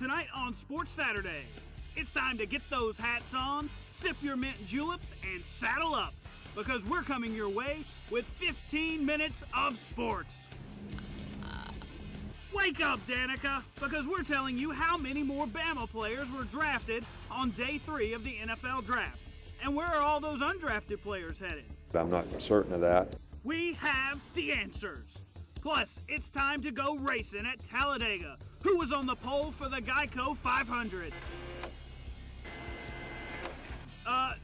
tonight on Sports Saturday. It's time to get those hats on, sip your mint juleps, and saddle up, because we're coming your way with 15 minutes of sports. Wake up, Danica, because we're telling you how many more Bama players were drafted on day 3 of the NFL Draft. And where are all those undrafted players headed? I'm not certain of that. We have the answers. Plus, it's time to go racing at Talladega. Who was on the pole for the Geico 500?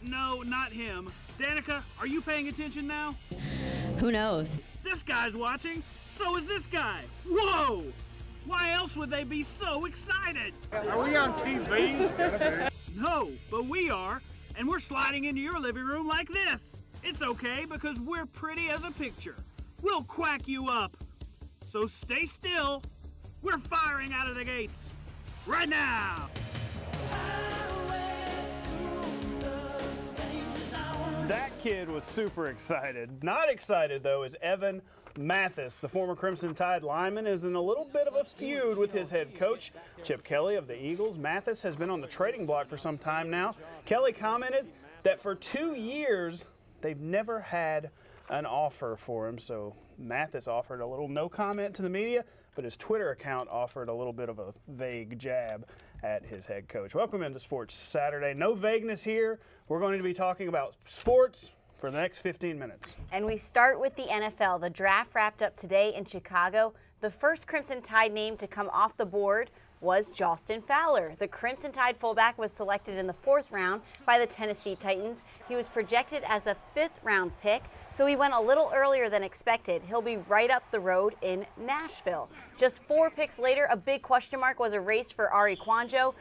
No, not him. Danica, are you paying attention now? Who knows? This guy's watching. So is this guy. Whoa! Why else would they be so excited? Are we on TV? No, but we are, and we're sliding into your living room like this. It's okay, because we're pretty as a picture. We'll quack you up. So stay still. We're firing out of the gates right now. That kid was super excited. Not excited, though, is Evan Mathis. The former Crimson Tide lineman is in a little bit of a feud with his head coach, Chip Kelly of the Eagles. Mathis has been on the trading block for some time now. Kelly commented that for 2 years, they've never had an offer for him. So Mathis offered a little no comment to the media, but his Twitter account offered a little bit of a vague jab at his head coach. Welcome into Sports Saturday. No vagueness here. We're going to be talking about sports for the next 15 minutes. And we start with the NFL. The draft wrapped up today in Chicago. The first Crimson Tide name to come off the board was Justin Fowler. The Crimson Tide fullback was selected in the 4th round by the Tennessee Titans. He was projected as a 5th round pick, so he went a little earlier than expected. He'll be right up the road in Nashville. Just 4 picks later, a big question mark was erased for Ari Kwanjo.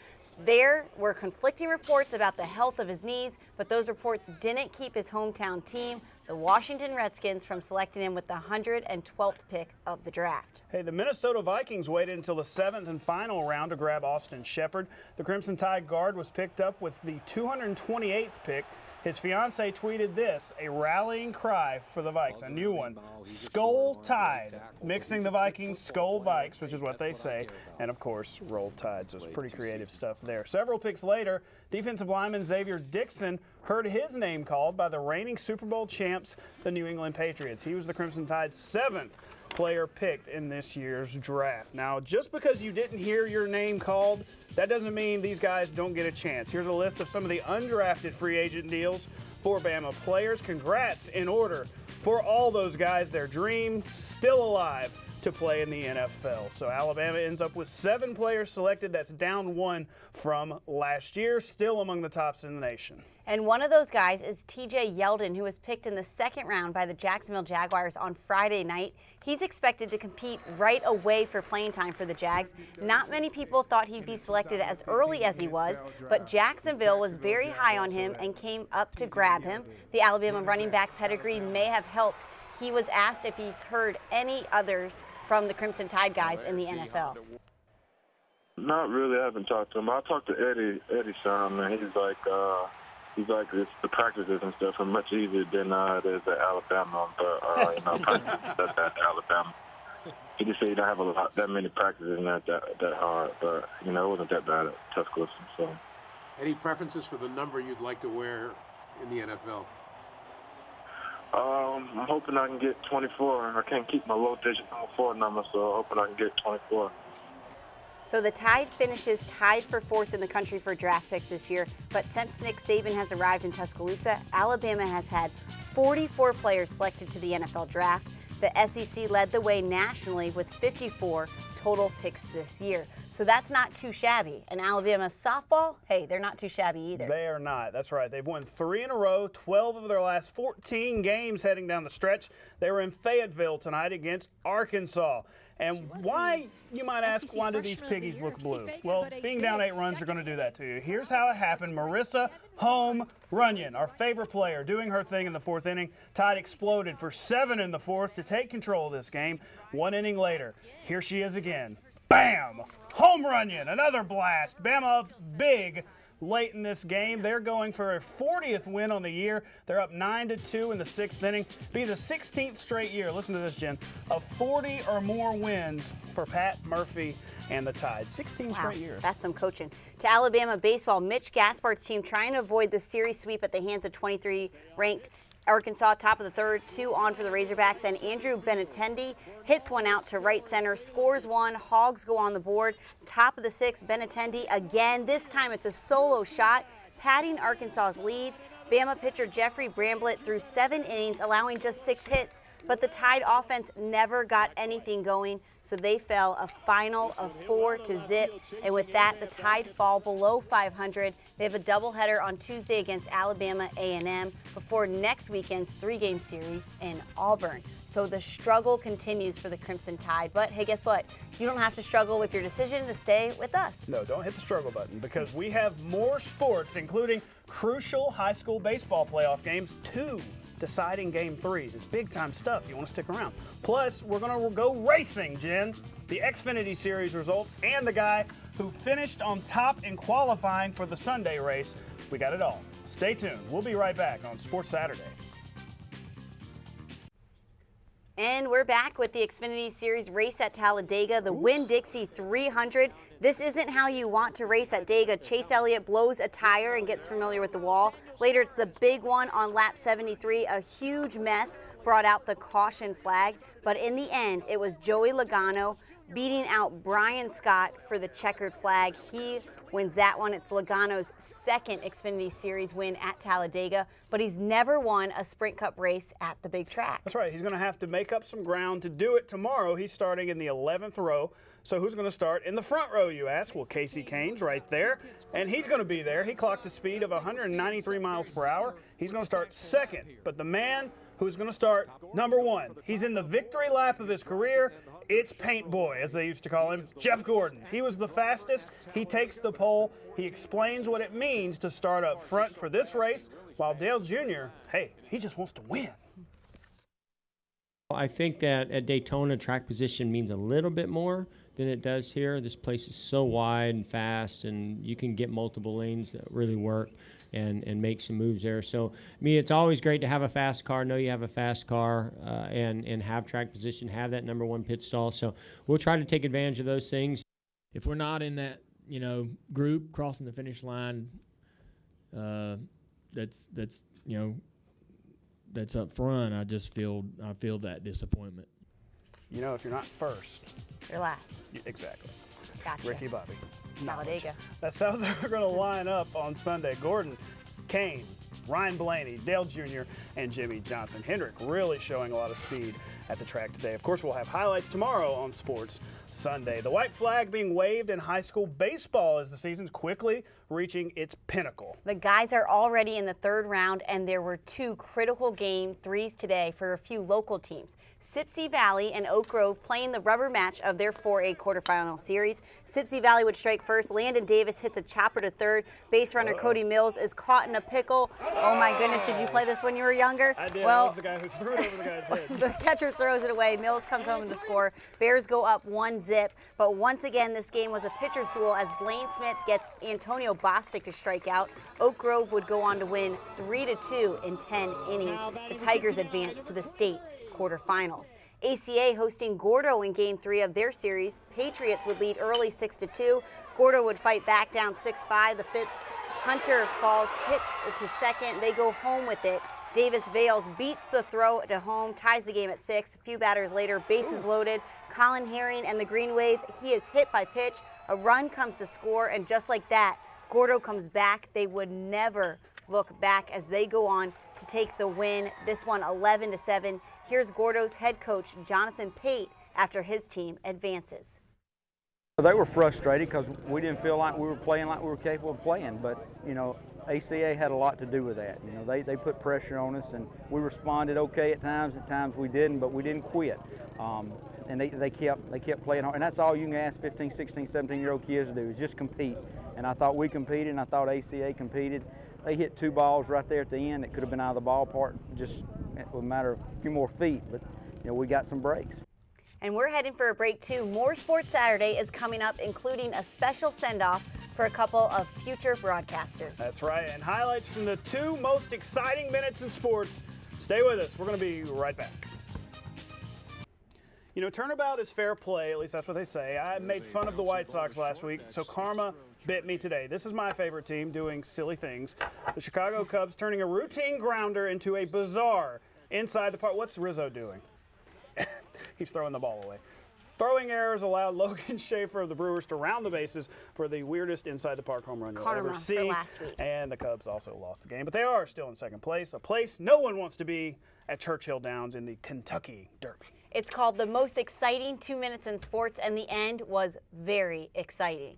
There were conflicting reports about the health of his knees, but those reports didn't keep his hometown team, the Washington Redskins, from selecting him with the 112th pick of the draft. Hey, the Minnesota Vikings waited until the 7th and final round to grab Austin Shepard. The Crimson Tide guard was picked up with the 228th pick. His fiancée tweeted this, a rallying cry for the Vikes, a new one, Skull Tide, mixing the Vikings, Skull Vikes, which is what they say, and of course, Roll Tide, so it's pretty creative stuff there. Several picks later, defensive lineman Xavier Dixon heard his name called by the reigning Super Bowl champs, the New England Patriots. He was the Crimson Tide's 7th player picked in this year's draft. Now, just because you didn't hear your name called, that doesn't mean these guys don't get a chance. Here's a list of some of the undrafted free agent deals for Bama players. Congrats in order for all those guys. Their dream still alive to play in the NFL. So Alabama ends up with 7 players selected. That's down 1 from last year, still among the tops in the nation. And one of those guys is TJ Yeldon, who was picked in the 2nd round by the Jacksonville Jaguars on Friday night. He's expected to compete right away for playing time for the Jags. Not many people thought he'd be selected as early as he was, but Jacksonville was very high on him and came up to grab him. The Alabama running back pedigree may have helped. He was asked if he's heard any others from the Crimson Tide guys in the NFL. Not really. I haven't talked to him. I talked to Eddie some, and he's like it's the practices and stuff are much easier than it is at Alabama. But practices at Alabama. He just said he don't have that many practices and not that hard. But it wasn't that bad at Tuscaloosa. So. Any preferences for the number you'd like to wear in the NFL? I'm hoping I can get 24. I can't keep my low-digit number 4 number, so I'm hoping I can get 24. So the Tide finishes tied for 4th in the country for draft picks this year, but since Nick Saban has arrived in Tuscaloosa, Alabama has had 44 players selected to the NFL draft. The SEC led the way nationally with 54 total picks this year. So that's not too shabby. And Alabama softball, hey, they're not too shabby either. They are not. That's right. They've won 3 in a row, 12 of their last 14 games heading down the stretch. They were in Fayetteville tonight against Arkansas. And why, you might ask, why do these piggies look blue? Well, being down 8 runs are going to do that to you. Here's how it happened. Marissa Home Runyon, our favorite player, doing her thing in the 4th inning. Tide exploded for 7 in the 4th to take control of this game. 1 inning later, here she is again. Bam! Home Runyon, another blast. Bama up big late in this game. They're going for a 40th win on the year. They're up 9-2 in the 6th inning. Be the 16th straight year, listen to this, Jen, of 40 or more wins for Pat Murphy and the Tide. 16 straight years. That's some coaching. To Alabama baseball, Mitch Gaspart's team trying to avoid the series sweep at the hands of 23-ranked Arkansas. Top of the third, 2 on for the Razorbacks, and Andrew Benintendi hits one out to right center, scores one. Hogs go on the board. Top of the 6th, Benintendi again. This time it's a solo shot, padding Arkansas's lead. Bama pitcher Jeffrey Bramblett threw 7 innings, allowing just 6 hits, but the Tide offense never got anything going, so they fell a final of 4-0. And with that, the Tide fall below 500. They have a doubleheader on Tuesday against Alabama A&M before next weekend's 3-game series in Auburn. So the struggle continues for the Crimson Tide. But hey, guess what? You don't have to struggle with your decision to stay with us. No, don't hit the struggle button, because we have more sports, including crucial high school baseball playoff games, 2 deciding game 3s. It's big time stuff. You want to stick around. Plus, we're going to go racing, Jen. The Xfinity Series results and the guy who finished on top in qualifying for the Sunday race. We got it all. Stay tuned. We'll be right back on Sports Saturday. And we're back with the Xfinity Series race at Talladega, the Winn-Dixie 300. This isn't how you want to race at Dega. Chase Elliott blows a tire and gets familiar with the wall. Later, it's the big one on lap 73. A huge mess brought out the caution flag. But in the end, it was Joey Logano beating out Brian Scott for the checkered flag. He wins that one. It's Logano's 2nd Xfinity Series win at Talladega, but he's never won a Sprint Cup race at the big track. That's right. He's going to have to make up some ground to do it tomorrow. He's starting in the 11th row. So who's going to start in the front row, you ask? Well, Casey Kane's right there, and he's going to be there. He clocked a speed of 193 miles per hour. He's going to start 2nd, but the man who's going to start number 1, he's in the victory lap of his career. It's Paint Boy, as they used to call him, Jeff Gordon. He was the fastest. He takes the pole. He explains what it means to start up front for this race, while Dale Jr., hey, he just wants to win. I think that at Daytona, track position means a little bit more than it does here. This place is so wide and fast, and you can get multiple lanes that really work and make some moves there. So, I mean, it's always great to have a fast car, know you have a fast car, and have track position, have that number 1 pit stall. So we'll try to take advantage of those things. If we're not in that, group crossing the finish line, that's up front, I feel that disappointment. If you're not first, You're last. Exactly. Gotcha. Ricky Bobby. Talladega. That's how they're going to line up on Sunday. Gordon, Kane, Ryan Blaney, Dale Jr., and Jimmy Johnson. Hendrick really showing a lot of speed at the track today. Of course, we'll have highlights tomorrow on Sports Sunday. The white flag being waved in high school baseball as the season's quickly reaching its pinnacle. The guys are already in the 3rd round, and there were 2 critical game 3s today for a few local teams. Sipsey Valley and Oak Grove playing the rubber match of their 4A quarterfinal series. Sipsey Valley would strike first. Landon Davis hits a chopper to 3rd. Base runner Cody Mills is caught in a pickle. Oh my goodness, did you play this when you were younger? I did. Well, I was the guy who threw it over the guy's head. The catcher throws it away. Mills comes home to score. Bears go up 1-0. But once again, this game was a pitcher's duel as Blaine Smith gets Antonio Bostic to strike out. Oak Grove would go on to win 3-2 in 10 innings. The Tigers advance to the state quarterfinals. ACA hosting Gordo in Game 3 of their series. Patriots would lead early 6-2. Gordo would fight back down 6-5. The 5th Hunter falls, hits to 2nd. They go home with it. Davis Vales beats the throw to home, ties the game at 6. A few batters later, bases loaded. Colin Herring and the Green Wave, he is hit by pitch. A run comes to score, and just like that, Gordo comes back. They would never look back as they go on to take the win. This one 11-7. Here's Gordo's head coach, Jonathan Pate, after his team advances. They were frustrated because we didn't feel like we were playing like we were capable of playing, but, ACA had a lot to do with that. They put pressure on us, and we responded okay at times we didn't, but we didn't quit. And they kept playing hard, and that's all you can ask 15, 16, 17-year-old kids to do is just compete. And I thought we competed, and I thought ACA competed. They hit 2 balls right there at the end that could have been out of the ballpark. Just it was a matter of a few more feet, but we got some breaks. And we're heading for a break too. More Sports Saturday is coming up, including a special send-off for a couple of future broadcasters. That's right, and highlights from the 2 most exciting minutes in sports. Stay with us. We're going to be right back. You know, turnabout is fair play, at least that's what they say. I made fun of the White Sox last week, so karma bit me today. This is my favorite team doing silly things. The Chicago Cubs turning a routine grounder into a bizarre inside the park. What's Rizzo doing? He's throwing the ball away. Throwing errors allowed Logan Schaefer of the Brewers to round the bases for the weirdest inside the park home run you'll ever see. For last week. And the Cubs also lost the game, but they are still in second place, a place no one wants to be at Churchill Downs in the Kentucky Derby. It's called the most exciting 2 minutes in sports, and the end was very exciting.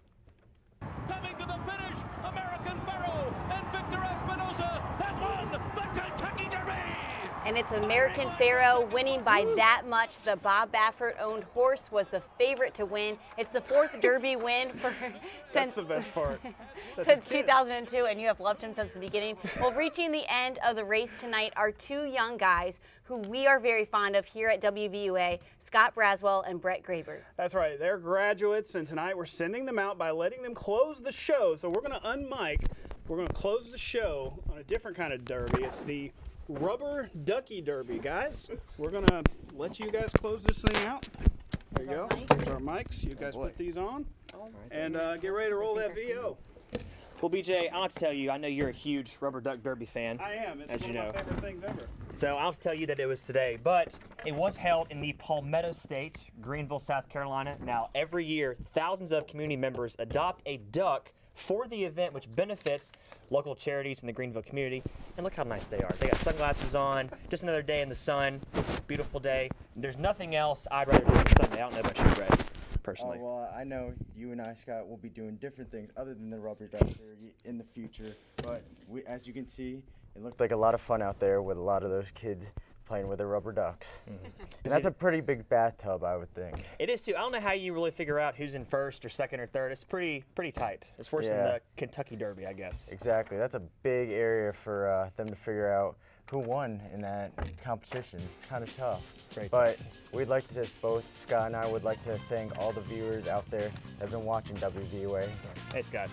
Coming to the finish, American Pharoah and Victor Espinosa have won the Kentucky Derby! And it's American Pharoah winning by that much. The Bob Baffert-owned horse was the favorite to win. It's the 4th Derby win That's the best part. since 2002, and you have loved him since the beginning. Well, reaching the end of the race tonight are 2 young guys who we are very fond of here at WVUA, Scott Braswell and Brett Graber. That's right. They're graduates, and tonight we're sending them out by letting them close the show. So we're going to unmic. We're going to close the show on a different kind of derby. It's the Rubber Ducky Derby, guys. We're going to let you guys close this thing out. There you go. There's our mics. You guys put these on. And get ready to roll that VO. Well, BJ, I'll have to tell you, I know you're a huge Rubber Duck Derby fan. I am. It's as one you of know. my favorite things ever. So I'll have to tell you that it was today, but it was held in the Palmetto State, Greenville, South Carolina. Now, every year, thousands of community members adopt a duck for the event, which benefits local charities in the Greenville community. And look how nice they are. They got sunglasses on, just another day in the sun, beautiful day. There's nothing else I'd rather do on Sunday. I don't know about you, Brett, personally. Well, I know you and I, Scott, will be doing different things other than the Rubber Duck Derby in the future. But as you can see, it looked like a lot of fun out there with a lot of those kids playing with their rubber ducks. And that's a pretty big bathtub, I would think. It is too. I don't know how you really figure out who's in first or second or third. It's pretty tight. It's worse than the Kentucky Derby, I guess. Exactly. That's a big area for them to figure out who won in that competition. It's kind of tough. But we'd like to, both Scott and I would like to thank all the viewers out there that have been watching WVUA. Thanks, guys.